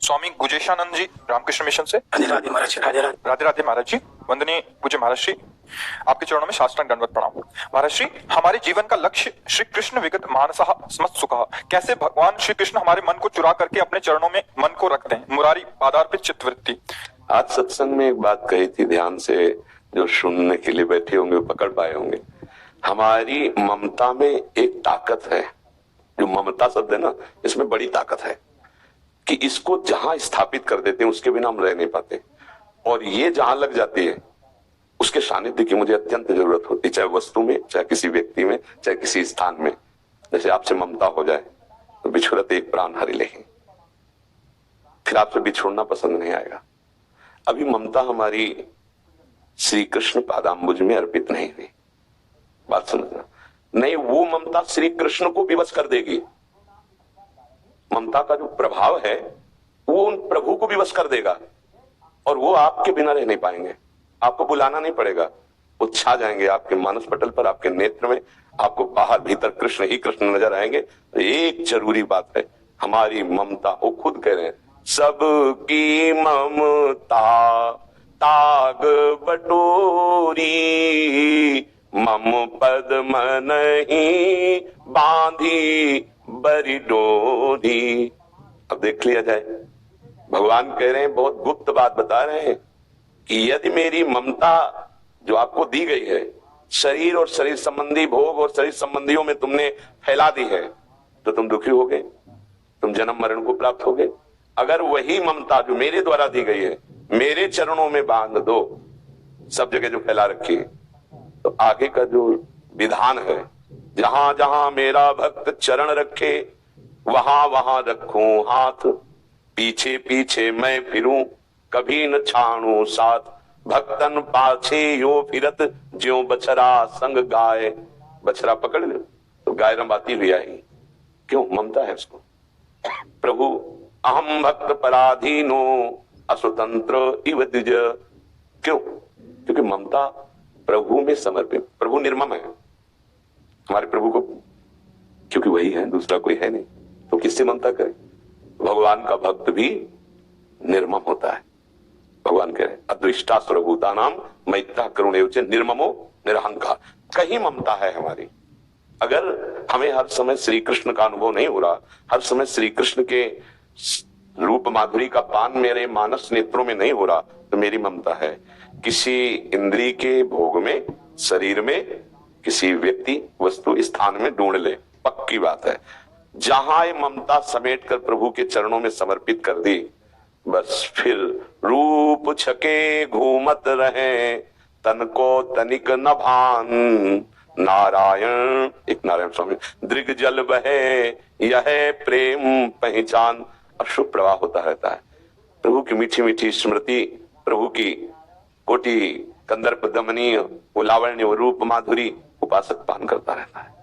स्वामी गुजेशानंद जी Ramakrishna mission से। राधे राधे महाराज जी, राधे राधे। राधे राधे महाराज जी, वंदनीय पूज्य महाराज श्री, आपके चरणों में साष्टांग दंडवत प्रणाम। महाराज श्री, हमारे जीवन का लक्ष्य श्री कृष्ण विगत मानसः स्मत् सुखः, कैसे भगवान श्री कृष्ण हमारे मन को चुरा करके अपने चरणों में मन को रखते हैं। मुरारी पादार्पित चित्तवृत्ति। आज सत्संग में एक बात कही थी, ध्यान से जो सुनने के लिए बैठे होंगे पकड़ पाए होंगे। हमारी ममता में एक ताकत है, जो ममता शब्द है ना, इसमें बड़ी ताकत है कि इसको जहां स्थापित कर देते हैं उसके बिना हम रह नहीं पाते, और ये जहां लग जाती है उसके सानिध्य की मुझे अत्यंत जरूरत होती है, चाहे वस्तु में, चाहे किसी व्यक्ति में, चाहे किसी स्थान में। जैसे आपसे ममता हो जाए तो बिछुड़त एक प्राण हरि लेहि, फिर आपसे बिछोड़ना पसंद नहीं आएगा। अभी ममता हमारी श्री कृष्ण पादाम्बुज में अर्पित नहीं हुई, बात समझना। नहीं, वो ममता श्री कृष्ण को विवश कर देगी। ममता का जो प्रभाव है वो उन प्रभु को विवश कर देगा, और वो आपके बिना रह नहीं पाएंगे। आपको बुलाना नहीं पड़ेगा, वो छा जाएंगे आपके मानस पटल पर, आपके नेत्र में। आपको बाहर भीतर कृष्ण ही कृष्ण नजर आएंगे। एक जरूरी बात है, हमारी ममता, वो खुद कह रहे हैं, सबकी ममता ताग बटोरी, मम पद्म नहीं बांधी बरी डोरी। अब देख लिया जाए, भगवान कह रहे हैं, बहुत गुप्त बात बता रहे हैं कि यदि मेरी ममता जो आपको दी गई है, शरीर और शरीर संबंधी भोग और शरीर संबंधियों में तुमने फैला दी है, तो तुम दुखी होगे, तुम जन्म मरण को प्राप्त होगे। अगर वही ममता जो मेरे द्वारा दी गई है मेरे चरणों में बांध दो, सब जगह जो फैला रखी है, तो आगे का जो विधान है, जहां जहां मेरा भक्त चरण रखे वहां वहां रखूं हाथ, पीछे पीछे मैं फिरूं कभी न छाणू साथ, भक्तन पाछे यो फिरत ज्यो बछरा संग गाय। बछरा पकड़ लो तो गाय रंबाती हुई आई, क्यों? ममता है उसको। प्रभु अहम भक्त पराधीनो असुतंत्र इव द्विज, क्यों? क्योंकि ममता प्रभु में समर्पित। प्रभु निर्मम है हमारे प्रभु को, क्योंकि वही है, दूसरा कोई है नहीं, तो किससे ममता करे? भगवान का भक्त भी निर्मम होता है। भगवान कह रहे अदृष्टा सर्वभूता नाम मैत्रा करुणे निर्ममो निरहंकार। कहीं ममता है हमारी। अगर हमें हर समय श्री कृष्ण का अनुभव नहीं हो रहा, हर समय श्री कृष्ण के रूप माधुरी का पान मेरे मानस नेत्रों में नहीं हो रहा, तो मेरी ममता है। किसी इंद्रिय के भोग में, शरीर में, किसी व्यक्ति वस्तु स्थान में ढूंढ ले, पक्की बात है। जहां ये ममता समेट कर प्रभु के चरणों में समर्पित कर दी, बस फिर रूप छके घूमत रहे, तन को तनिक न भान, नारायण, एक नारायण स्वामी, दृग जल बहे यह प्रेम पहचान। अश्रु प्रवाह होता रहता है। प्रभु की मीठी मीठी स्मृति, प्रभु की कोटि कंदर्प दमनीय वो लावण्य, वो रूप माधुरी उपासक पान करता रहता है।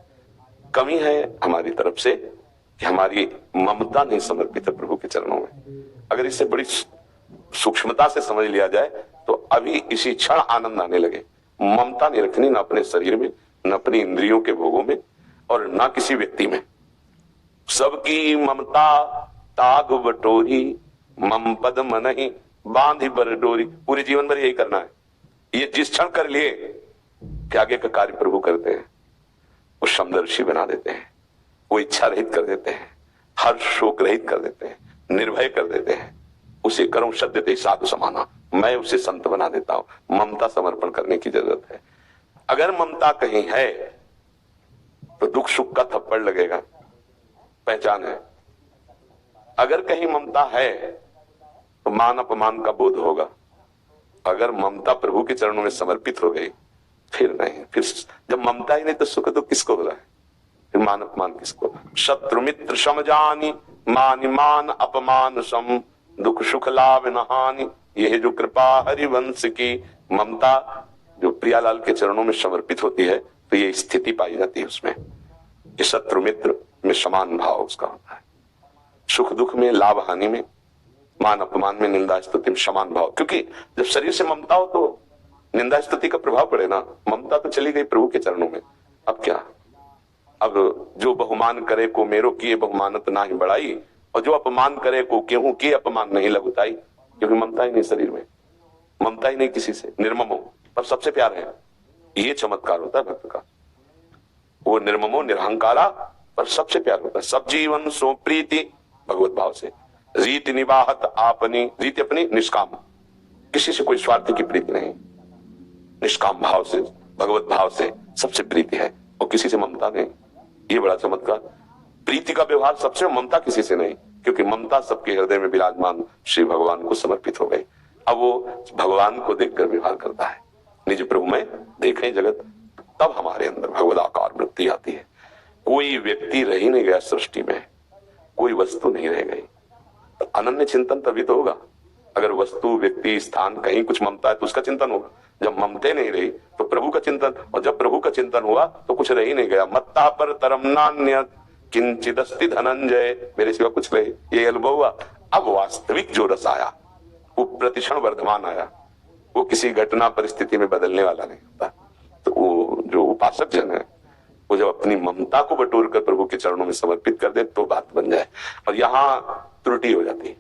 कमी है हमारी तरफ से कि हमारी ममता नहीं समर्पित है प्रभु के चरणों में। अगर इसे बड़ी सूक्ष्मता से समझ लिया जाए तो अभी इसी क्षण आनंद आने लगे। ममता नहीं रखनी, न अपने शरीर में, न अपनी इंद्रियों के भोगों में, और न किसी व्यक्ति में। सबकी ममता ताग बटोरी, मम पद्म नहीं बांधी बर डोरी। पूरे जीवन भर यही करना है। ये जिस क्षण कर लिए कि आगे का कार्य प्रभु करते हैं, वो समदर्शी बना देते हैं, वो इच्छा रहित कर देते हैं, हर शोक रहित कर देते हैं, निर्भय कर देते हैं। उसे करूं सद्यते साधु समाना, मैं उसे संत बना देता हूं। ममता समर्पण करने की जरूरत है। अगर ममता कहीं है तो दुख सुख का थप्पड़ लगेगा, पहचान है। अगर कहीं ममता है तो मान अपमान का बोध होगा। अगर ममता प्रभु के चरणों में समर्पित हो गई, फिर नहीं। फिर जब ममता ही नहीं तो सुख तो किसको हो रहा है? फिर मान अपमान किसको? शत्रु मित्र समझानी, मान मान अपमान सम, दुख सुख लाभ न हानि। यह जो कृपा हरिवंश की ममता जो प्रियालाल के चरणों में समर्पित होती है, तो ये स्थिति पाई जाती है उसमें कि शत्रु मित्र में समान भाव उसका होता है। सुख दुख में, लाभ हानि में, मान अपमान में, निंदा स्तुति में समान भाव। क्योंकि जब शरीर से ममता हो तो निंदा स्तुति का प्रभाव पड़े ना। ममता तो चली गई प्रभु के चरणों में, अब क्या? अब जो बहुमान करे को मेरो किए बहुमानत ना ही बढ़ाई, और जो अपमान करे को केहू के अपमान नहीं लगुताई, क्योंकि ममता ही नहीं शरीर में, ममता ही नहीं किसी से, निर्ममो पर सबसे प्यार है। ये चमत्कार होता है भक्त का, वो निर्ममो निरहंकारा पर सबसे प्यार होता है। सब जीवन सो प्रीति भगवत भाव से, रीति निवाहत आपनी, रीति अपनी निष्काम, किसी से कोई स्वार्थ की प्रीति नहीं, निष्काम भाव से भगवत भाव से सबसे प्रीति है और किसी से ममता नहीं। ये बड़ा चमत्कार, प्रीति का व्यवहार सबसे, ममता किसी से नहीं, क्योंकि ममता सबके हृदय में विराजमान श्री भगवान को समर्पित हो गई। अब वो भगवान को देखकर व्यवहार करता है, निज प्रभु में देखें जगत, तब हमारे अंदर भगवद आकार वृत्ति आती है। कोई व्यक्ति रह ही नहीं गया सृष्टि में, कोई वस्तु नहीं रह गई, तो अनन्य चिंतन तभी तो होगा। अगर वस्तु व्यक्ति स्थान कहीं कुछ ममता है तो उसका चिंतन होगा, जब ममते नहीं रही तो प्रभु का चिंतन, और जब प्रभु का चिंतन हुआ तो कुछ रह ही नहीं गया। मत्ता पर तरम नान्य किंचिदस्ति धनंजय, मेरे सिवा कुछ रहे, ये अनुभव हुआ। अब वास्तविक जो रस आया वो प्रतिक्षण वर्धमान आया, वो किसी घटना परिस्थिति में बदलने वाला नहीं होता। तो वो जो उपासक जन है वो जब अपनी ममता को बटोर कर प्रभु के चरणों में समर्पित कर दे तो बात बन जाए। और यहां त्रुटि हो जाती है,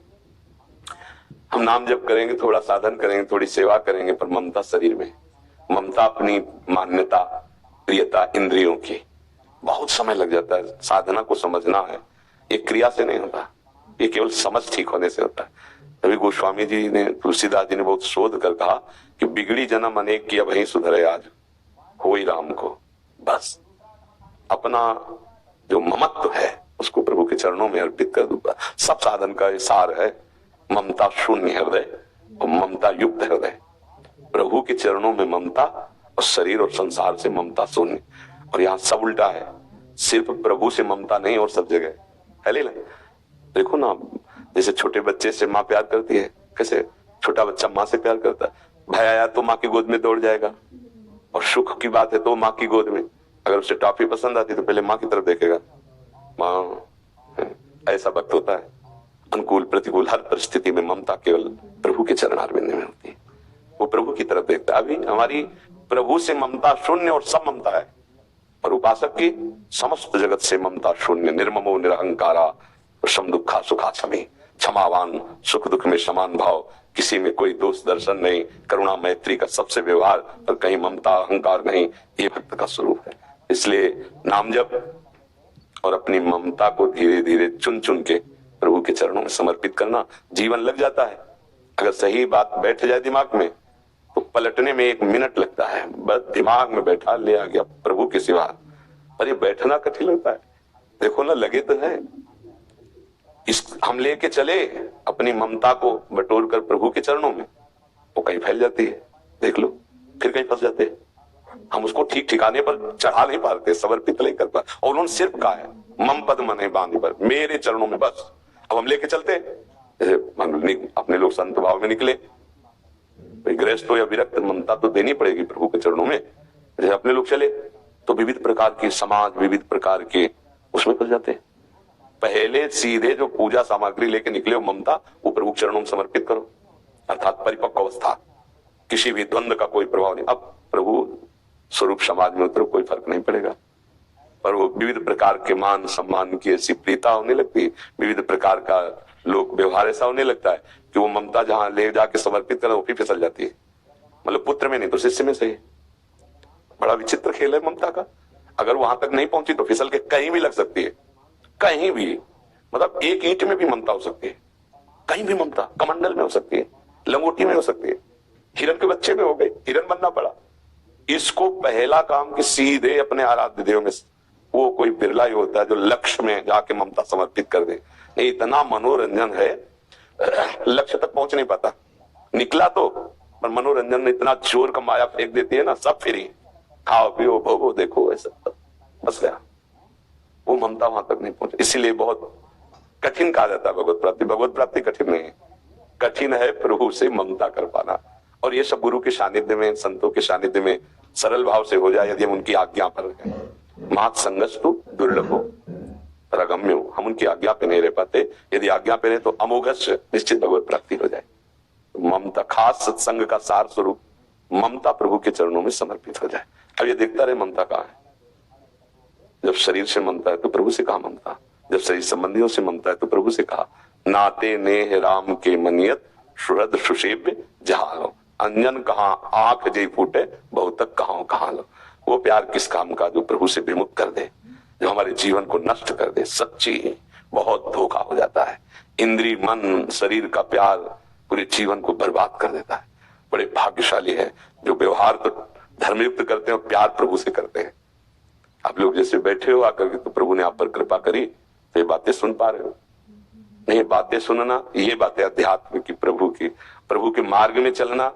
हम नाम जप करेंगे, थोड़ा साधन करेंगे, थोड़ी सेवा करेंगे, पर ममता शरीर में, ममता अपनी मान्यता प्रियता इंद्रियों की, बहुत समय लग जाता है। साधना को समझना है, ये क्रिया से नहीं होता, ये केवल समझ ठीक होने से होता है। तभी गोस्वामी जी ने, तुलसीदास जी ने बहुत शोध कर कहा कि बिगड़ी जन्म अनेक की, अब वही सुधरे आज होई राम को। बस अपना जो ममत्व है उसको प्रभु के चरणों में अर्पित कर दूंगा। सब साधन का सार है ममता शून्य हृदय और ममता युक्त हृदय। प्रभु के चरणों में ममता और शरीर और संसार से ममता शून्य। और यहाँ सब उल्टा है, सिर्फ प्रभु से ममता नहीं और सब जगह है। ले देखो ना, जैसे छोटे बच्चे से माँ प्यार करती है, कैसे छोटा बच्चा माँ से प्यार करता है। भय आया तो माँ की गोद में दौड़ जाएगा, और सुख की बात है तो माँ की गोद में। अगर उसे टॉफी पसंद आती तो पहले माँ की तरफ देखेगा, माँ। ऐसा वक्त होता है, अनुकूल प्रतिकूल हर परिस्थिति में ममता केवल प्रभु के चरणारविंद में होती है। वो प्रभु की तरफ देखता है। अभी हमारी प्रभु से ममता शून्य और सब ममता है, और उपासक की समस्त जगत से ममता शून्य, निर्ममो निरहंकारा सम दुखा सुखा क्षमी, क्षमावान, सुख दुख में समान भाव, किसी में कोई दोष दर्शन नहीं, करुणा मैत्री का सबसे व्यवहार, पर कहीं ममता अहंकार नहीं। ये भक्त का स्वरूप है। इसलिए नाम जप और अपनी ममता को धीरे धीरे चुन चुन के प्रभु के चरणों में समर्पित करना, जीवन लग जाता है। अगर सही बात बैठ जाए दिमाग में तो पलटने में 1 मिनट लगता है, बस दिमाग में बैठा, ले आ गया प्रभु के सिवा। पर ये बैठना कठिन लगता है। देखो ना, लगे तो है, इस हम लेके चले अपनी ममता को बटोर कर प्रभु के चरणों में, वो कहीं फैल जाती है, देख लो, फिर कहीं फंस जाते हैं। हम उसको ठीक ठिकाने पर चढ़ा नहीं पाते, समर्पित नहीं कर पाते। और उन्होंने सिर्फ कहा है मम पद मने बांधे पर, मेरे चरणों में बस। अब हम लेके चलते, जैसे अपने लोग संत भाव में निकले, गृहस्थ हो या विरक्त, ममता तो देनी पड़ेगी प्रभु के चरणों में। जैसे अपने लोग चले तो विविध प्रकार के समाज, विविध प्रकार के उसमें फंस जाते हैं। पहले सीधे जो पूजा सामग्री लेके निकले हो ममता, वो प्रभु चरणों में समर्पित करो, अर्थात परिपक्व अवस्था, किसी भी द्वंद्व का कोई प्रभाव नहीं। अब प्रभु स्वरूप समाज में उतरो, कोई फर्क नहीं पड़ेगा। पर वो विविध प्रकार के मान सम्मान की ऐसी प्रीता होने लगती है, विविध प्रकार का लोक व्यवहार ऐसा होने लगता है कि वो ममता जहां ले जाके समर्पित करें वो फिर फिसल जाती है। मतलब पुत्र में नहीं तो शिष्य में सही। बड़ा विचित्र खेल है ममता का। अगर वहां तक नहीं पहुंची तो फिसल के कहीं भी लग सकती है, कहीं भी। मतलब एक ईंट में भी ममता हो सकती है, कहीं भी ममता, कमंडल में हो सकती है, लंगोटी में हो सकती है, हिरन के बच्चे में हो गई, हिरन बनना पड़ा। इसको पहला काम कि सीधे अपने आराध्य देव में, वो कोई बिरला ही होता है जो लक्ष्य में जाके ममता समर्पित कर दे। ये इतना मनोरंजन है, लक्ष्य तक पहुंच नहीं पाता, निकला तो, पर मनोरंजन में इतना जोर का माया फेंक देती है ना, सब फ्री, खाओ पियो भोगो देखो, ऐसा बस गया। वो ममता वहां तक नहीं पहुंचे। इसीलिए बहुत कठिन कहा जाता है भगवत प्राप्ति। भगवत प्राप्ति कठिन नहीं है, कठिन है प्रभु से ममता कर पाना। और ये सब गुरु के सानिध्य में, संतों के सानिध्य में सरल भाव से हो जाए, यदि हम उनकी आज्ञा पर हैं। मात संगस्तु दुर्लभो रगम्यो, हम उनकी आज्ञा पे नहीं रह पाते। यदि आज्ञा पे रहे तो अमोघस्य निश्चित भगवत प्राप्ति हो जाए। ममता, खास सत्संग का सार स्वरूप ममता प्रभु के चरणों में समर्पित हो जाए। अब ये देखता रहे ममता कहाँ है। जब शरीर से ममता है तो प्रभु से कहाँ ममता, जब सही संबंधियों से ममता है तो प्रभु से कहा, नाते नेह राम के मनियत सुहृद सुसेव्य जहां लो, अंजन कहां आंख जय फूटे बहुतक कहां लो। वो प्यार किस काम का जो प्रभु से विमुख कर दे, जो हमारे जीवन को नष्ट कर दे। सच्ची बहुत धोखा हो जाता है। इंद्रिय मन शरीर का प्यार पूरे जीवन को बर्बाद कर देता है। बड़े भाग्यशाली है जो व्यवहार तो धर्मयुक्त करते हैं और प्यार प्रभु से करते हैं। आप लोग जैसे बैठे हो आकर के, तो प्रभु ने आप पर कृपा करी तो ये बातें सुन पा रहे हो। नहीं, बातें सुनना ये बातें अध्यात्म की, प्रभु के मार्ग में चलना